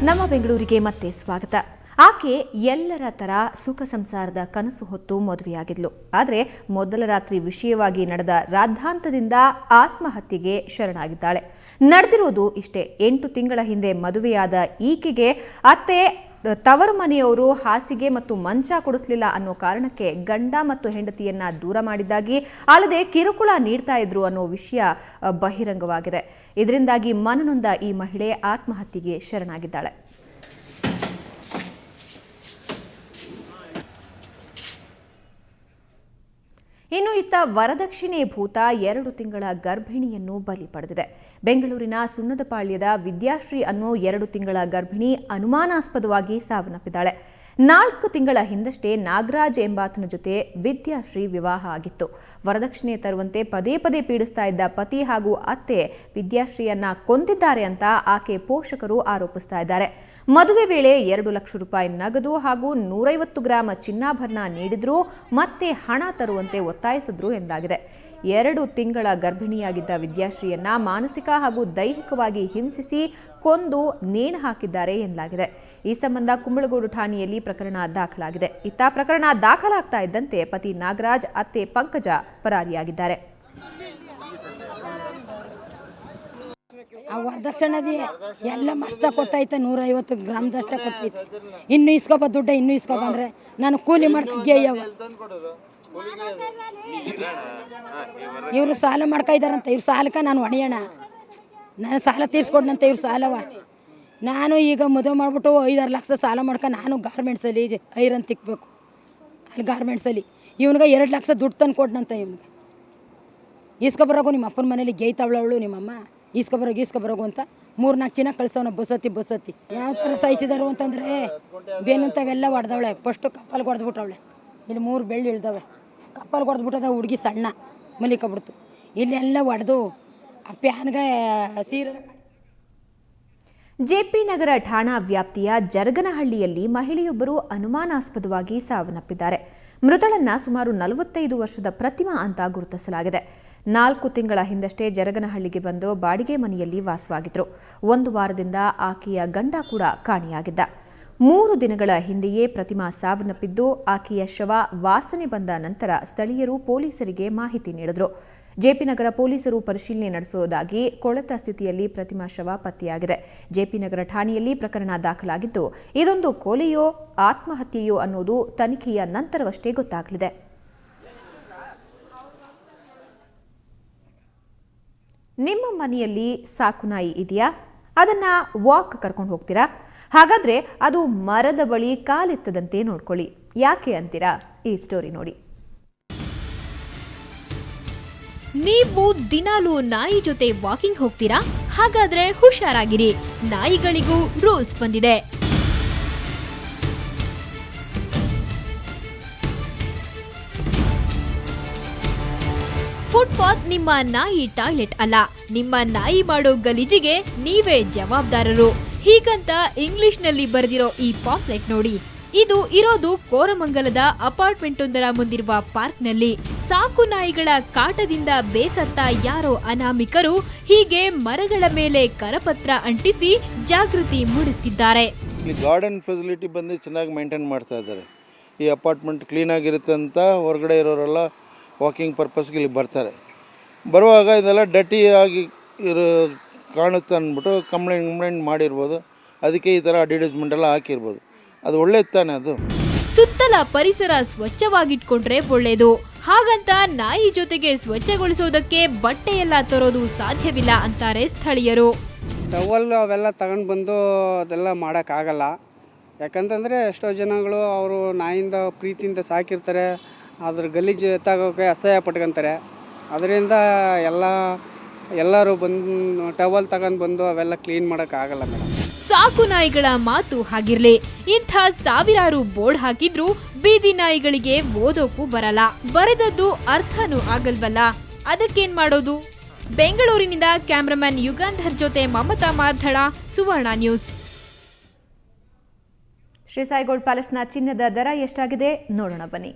ನಮ್ಮ ಬೆಂಗಳೂರಿಗೆ ಮತ್ತೆ ಸ್ವಾಗತ. ಆಕೆ ಎಲ್ಲರ ತರ ಸುಖ ಸಂಸಾರದ ಕನಸು ಹೊತ್ತು ಮದುವೆಯಾಗಿದ್ಲು. ಆದರೆ ಮೊದಲ ರಾತ್ರಿ ವಿಷಯವಾಗಿ ನಡೆದ ರಾದ್ಧಾಂತದಿಂದ ಆತ್ಮಹತ್ಯೆಗೆ ಶರಣಾಗಿದ್ದಾಳೆ. ನಡೆದಿರೋದು ಇಷ್ಟೇ. 8 ತಿಂಗಳ ಹಿಂದೆ ಮದುವೆಯಾದ ಈಕೆಗೆ ಅತ್ತೆ ತವರು ಮನೆಯವರು ಹಾಸಿಗೆ ಮತ್ತು ಮಂಚ ಕೊಡಿಸಲಿಲ್ಲ ಅನ್ನೋ ಕಾರಣಕ್ಕೆ ಗಂಡ ಮತ್ತು ಹೆಂಡತಿಯನ್ನ ದೂರ ಮಾಡಿದ್ದಾಗಿ, ಅಲ್ಲದೆ ಕಿರುಕುಳ ನೀಡ್ತಾ ಇದ್ರು ಅನ್ನೋ ವಿಷಯ ಬಹಿರಂಗವಾಗಿದೆ. ಇದರಿಂದಾಗಿ ಮನನೊಂದ ಈ ಮಹಿಳೆ ಆತ್ಮಹತ್ಯೆಗೆ ಶರಣಾಗಿದ್ದಾಳೆ. ಇನ್ನು ಇತ್ತ ವರದಕ್ಷಿಣೆ ಭೂತ 2 ತಿಂಗಳ ಗರ್ಭಿಣಿಯನ್ನು ಬಲಿ ಪಡೆದಿದೆ. ಬೆಂಗಳೂರಿನ ಸುಣ್ಣದಪಾಳ್ಯದ ವಿದ್ಯಾಶ್ರೀ ಅನ್ನೋ 2 ತಿಂಗಳ ಗರ್ಭಿಣಿ ಅನುಮಾನಾಸ್ಪದವಾಗಿ ಸಾವನ್ನಪ್ಪಿದ್ದಾಳೆ. 4 ತಿಂಗಳ ಹಿಂದಷ್ಟೇ ನಾಗರಾಜ್ ಎಂಬಾತನ ಜೊತೆ ವಿದ್ಯಾಶ್ರೀ ವಿವಾಹ ಆಗಿತ್ತು. ವರದಕ್ಷಿಣೆ ತರುವಂತೆ ಪದೇ ಪದೇ ಪೀಡಿಸ್ತಾ ಇದ್ದ ಪತಿ ಹಾಗೂ ಅತ್ತೆ ವಿದ್ಯಾಶ್ರೀಯನ್ನ ಕೊಂದಿದ್ದಾರೆ ಅಂತ ಆಕೆ ಪೋಷಕರು ಆರೋಪಿಸ್ತಾ ಇದ್ದಾರೆ. ಮದುವೆ ವೇಳೆ 2 ಲಕ್ಷ ರೂಪಾಯಿ ನಗದು ಹಾಗೂ 150 ಗ್ರಾಂ ಚಿನ್ನಾಭರಣ ನೀಡಿದ್ರು, ಮತ್ತೆ ಹಣ ತರುವಂತೆ ಒತ್ತಾಯಿಸಿದ್ರು ಎಂದಾಗಿದೆ. 2 ತಿಂಗಳ ಗರ್ಭಿಣಿಯಾಗಿದ್ದ ವಿದ್ಯಾಶ್ರೀಯನ್ನ ಮಾನಸಿಕ ಹಾಗೂ ದೈಹಿಕವಾಗಿ ಹಿಂಸಿಸಿ ಕೊಂದು ನೇಣು ಹಾಕಿದ್ದಾರೆ ಎನ್ನಲಾಗಿದೆ. ಈ ಸಂಬಂಧ ಕುಂಬಳಗೋಡು ಠಾಣೆಯಲ್ಲಿ ಪ್ರಕರಣ ದಾಖಲಾಗಿದೆ. ಇತ್ತ ಪ್ರಕರಣ ದಾಖಲಾಗ್ತಾ ಇದ್ದಂತೆ ಪತಿ ನಾಗರಾಜ್, ಅತ್ತೆ ಪಂಕಜ ಪರಾರಿಯಾಗಿದ್ದಾರೆ. ಆ ವರದಕ್ಷಿಣೆ ಎಲ್ಲ ಮಸ್ತ ಕೊಟ್ಟೈತೆ, 150 ಗ್ರಾಮ್ದಷ್ಟೇ ಕೊಟ್ಟೈತೆ. ಇನ್ನೂ ಇಸ್ಕೊಬ ದುಡ್ಡ, ಇನ್ನೂ ಇಸ್ಕೊಬಂದ್ರೆ ನಾನು ಕೂಲಿ ಮಾಡ್ತಿದ್ದೆ. ಇವರು ಸಾಲ ಮಾಡ್ಕೊಯ್ದಾರಂತ, ಇವ್ರ ಸಾಲಕ್ಕೆ ನಾನು ಹೊಣೆಯೋಣ, ನಾನು ಸಾಲ ತೀರ್ಸ್ಕೊಡ್ನಂತ ಇವ್ರ ಸಾಲವ. ನಾನು ಈಗ ಮದುವೆ ಮಾಡಿಬಿಟ್ಟು 5-6 ಲಕ್ಷ ಸಾಲ ಮಾಡ್ಕೊಂಡು ನಾನು ಗಾರ್ಮೆಂಟ್ಸಲ್ಲಿ ಐರನ್ ತಿಕ್ಬೇಕು. ಅಲ್ಲಿ ಗಾರ್ಮೆಂಟ್ಸಲ್ಲಿ ಇವನಿಗೆ 2 ಲಕ್ಷ ದುಡ್ಡು ತಂದು ಕೊಡ್ನಂತ. ಇವನಿಗೆ ಈಸ್ಕೊಬರೋಗು ನಿಮ್ಮ ಅಪ್ಪನ ಮನೇಲಿ ಗೇಯ್ತಾವಳವಳು ನಿಮ್ಮಮ್ಮ, ಈಸ್ಕೊಬರೋಗು ಅಂತ 3-4 ಚಿನ್ನ ಕಳ್ಸವನ ಬಸತ್ತಿ. ಯಾವ ಥರ ಸಹಿಸಿದಾರು ಅಂತಂದರೆ ಬೇನಂತವೆಲ್ಲ ಹೊಡೆದವಳೆ. ಫಸ್ಟು ಕಪ್ಪಲ್ಲಿ ಹೊಡೆದ್ಬಿಟ್ಟವಳೆ, ಇಲ್ಲಿ 3 ಬೆಳ್ಳಿ ಇಳ್ದವೆ. ಕಪ್ಪಲ್ಲಿ ಹೊಡೆದ್ಬಿಟ್ಟದ ಹುಡುಗಿ ಸಣ್ಣ ಮಲಿಕೊಬಿಡ್ತು. ಇಲ್ಲೆಲ್ಲ ಹೊಡೆದು ಆ ಪ್ಯಾನ್ಗೆ ಸೀರೆ. ಜೆಪಿ ನಗರ ಠಾಣಾ ವ್ಯಾಪ್ತಿಯ ಜರಗನಹಳ್ಳಿಯಲ್ಲಿ ಮಹಿಳೆಯೊಬ್ಬರು ಅನುಮಾನಾಸ್ಪದವಾಗಿ ಸಾವನ್ನಪ್ಪಿದ್ದಾರೆ. ಮೃತಳನ್ನ ಸುಮಾರು 45 ವರ್ಷದ ಪ್ರತಿಮಾ ಅಂತ ಗುರುತಿಸಲಾಗಿದೆ. 4 ತಿಂಗಳ ಹಿಂದಷ್ಟೇ ಜರಗನಹಳ್ಳಿಗೆ ಬಂದು ಬಾಡಿಗೆ ಮನೆಯಲ್ಲಿ ವಾಸವಾಗಿದ್ರು. 1 ವಾರದಿಂದ ಆಕೆಯ ಗಂಡ ಕೂಡ ಕಾಣೆಯಾಗಿದ್ದ. 3 ದಿನಗಳ ಹಿಂದೆಯೇ ಪ್ರತಿಮಾ ಸಾವನ್ನಪ್ಪಿದ್ದು, ಆಕೆಯ ಶವ ವಾಸನೆ ಬಂದ ನಂತರ ಸ್ಥಳೀಯರು ಪೊಲೀಸರಿಗೆ ಮಾಹಿತಿ ನೀಡಿದ್ರು. ಜೆಪಿ ನಗರ ಪೊಲೀಸರು ಪರಿಶೀಲನೆ ನಡೆಸುವುದಾಗಿ ಕೊಳೆತ ಸ್ಥಿತಿಯಲ್ಲಿ ಪ್ರತಿಮಾ ಶವ ಪತ್ತೆಯಾಗಿದೆ. ಜೆಪಿ ನಗರ ಠಾಣೆಯಲ್ಲಿ ಪ್ರಕರಣ ದಾಖಲಾಗಿದ್ದು, ಇದೊಂದು ಕೊಲೆಯೋ ಆತ್ಮಹತ್ಯೆಯೋ ಅನ್ನೋದು ತನಿಖೆಯ ನಂತರವಷ್ಟೇ ಗೊತ್ತಾಗಲಿದೆ. ನಿಮ್ಮ ಮನೆಯಲ್ಲಿ ಸಾಕು ನಾಯಿ ಇದೆಯಾ? ಅದನ್ನ ವಾಕ್ ಕರ್ಕೊಂಡು ಹೋಗ್ತೀರಾ? ಹಾಗಾದ್ರೆ ಅದು ಮರದ ಬಳಿ ಕಾಲೆತ್ತದಂತೆ ನೋಡ್ಕೊಳ್ಳಿ. ಯಾಕೆ ಅಂತೀರಾ? ಈ ಸ್ಟೋರಿ ನೋಡಿ. ನೀವು ದಿನಾಲೂ ನಾಯಿ ಜೊತೆ ವಾಕಿಂಗ್ ಹೋಗ್ತೀರಾ? ಹಾಗಾದ್ರೆ ಹುಷಾರಾಗಿರಿ, ನಾಯಿಗಳಿಗೂ ರೂಲ್ಸ್ ಬಂದಿದೆ. ಫುಟ್ಪಾತ್ ನಿಮ್ಮ ನಾಯಿ ಟಾಯ್ಲೆಟ್ ಅಲ್ಲ, ನಿಮ್ಮ ನಾಯಿ ಮಾಡೋ ಗಲೀಜಿಗೆ ನೀವೇ ಜವಾಬ್ದಾರರು. ಹೀಗಂತ ಇಂಗ್ಲಿಷ್ನಲ್ಲಿ ಬರೆದಿರೋ ಈ ಪಾಂಪ್ಲೆಟ್ ನೋಡಿ. ಇದು ಇರೋದು ಕೋರಮಂಗಲದ ಅಪಾರ್ಟ್ಮೆಂಟ್ ಒಂದರ ಮುಂದಿರುವ ಪಾರ್ಕ್ನಲ್ಲಿ. ಸಾಕು ನಾಯಿಗಳ ಕಾಟದಿಂದ ಬೇಸತ್ತ ಯಾರೋ ಅನಾಮಿಕರು ಹೀಗೆ ಮರಗಳ ಮೇಲೆ ಕರಪತ್ರ ಅಂಟಿಸಿ ಜಾಗೃತಿ ಮೂಡಿಸುತ್ತಿದ್ದಾರೆ. ಗಾರ್ಡನ್ ಫೆಸಿಲಿಟಿ ಬಂದು ಚೆನ್ನಾಗಿ ಮೇಂಟೈನ್ ಮಾಡ್ತಾ ಇದ್ದಾರೆ. ಈ ಅಪಾರ್ಟ್ಮೆಂಟ್ ಕ್ಲೀನ್ ಆಗಿರುತ್ತೆ ಅಂತ ಹೊರಗಡೆ ಇರೋರೆಲ್ಲ ವಾಕಿಂಗ್ ಪರ್ಪಸ್ಗೆ ಇಲ್ಲಿ ಬರ್ತಾರೆ. ಬರುವಾಗ ಇದೆಲ್ಲ ಡರ್ಟಿ ಆಗಿ ಕಾಣುತ್ತೆ ಅಂದ್ಬಿಟ್ಟು ಕಂಪ್ಲೇಂಟ್ ಮಾಡಿರ್ಬೋದು. ಅದಕ್ಕೆ ಈ ಥರ ಅಡ್ವರ್ಟೈಸ್ಮೆಂಟ್ ಎಲ್ಲ ಹಾಕಿರ್ಬೋದು. ಅದು ಒಳ್ಳೇದು ತಾನೆ. ಅದು ಸುತ್ತಲ ಪರಿಸರ ಸ್ವಚ್ಛವಾಗಿಟ್ಕೊಂಡ್ರೆ ಒಳ್ಳೇದು. ಹಾಗಂತ ನಾಯಿ ಜೊತೆಗೆ ಸ್ವಚ್ಛಗೊಳಿಸೋದಕ್ಕೆ ಬಟ್ಟೆ ಎಲ್ಲ ತರೋದು ಸಾಧ್ಯವಿಲ್ಲ ಅಂತಾರೆ ಸ್ಥಳೀಯರು. ಟವಲ್ ಅವೆಲ್ಲ ತಗೊಂಡು ಬಂದು ಅದೆಲ್ಲ ಮಾಡೋಕ್ಕಾಗಲ್ಲ. ಯಾಕಂತಂದರೆ ಎಷ್ಟೋ ಜನಗಳು ಅವರು ನಾಯಿಂದ ಪ್ರೀತಿಯಿಂದ ಸಾಕಿರ್ತಾರೆ, ಅದ್ರ ಗಲೀಜು ಎತ್ತಾಗೋಕ್ಕೆ ಅಸಹ್ಯ ಪಟ್ಕೊತಾರೆ. ಅದರಿಂದ ಎಲ್ಲರೂ ಬಂದು ಟವಲ್ ತಗೊಂಡು ಬಂದು ಅವೆಲ್ಲ ಕ್ಲೀನ್ ಮಾಡೋಕ್ಕಾಗಲ್ಲ ಮೇಡಮ್. ಸಾಕು ನಾಯಿಗಳ ಮಾತು ಹಾಗಿರ್ಲಿ, ಇಂಥ ಸಾವಿರಾರು ಬೋರ್ಡ್ ಹಾಕಿದ್ರು ಬೀದಿ ನಾಯಿಗಳಿಗೆ ಓದೋಕು ಬರಲ್ಲ, ಬರೆದದ್ದು ಅರ್ಥನೂ ಆಗಲ್ವಲ್ಲ. ಅದಕ್ಕೇನ್ ಮಾಡೋದು? ಬೆಂಗಳೂರಿನಿಂದ ಕ್ಯಾಮ್ರಾಮನ್ ಯುಗಾಂಧರ್ ಜೊತೆ ಮಮತಾ ಮಾರ್ಧಳ, ಸುವರ್ಣ ನ್ಯೂಸ್. ಶ್ರೀ ಸಾಯಿ ಗೋಲ್ಡ್ ಪ್ಯಾಲೇಸ್ನ ಚಿನ್ನದ ದರ ಎಷ್ಟಾಗಿದೆ ನೋಡೋಣ ಬನ್ನಿ.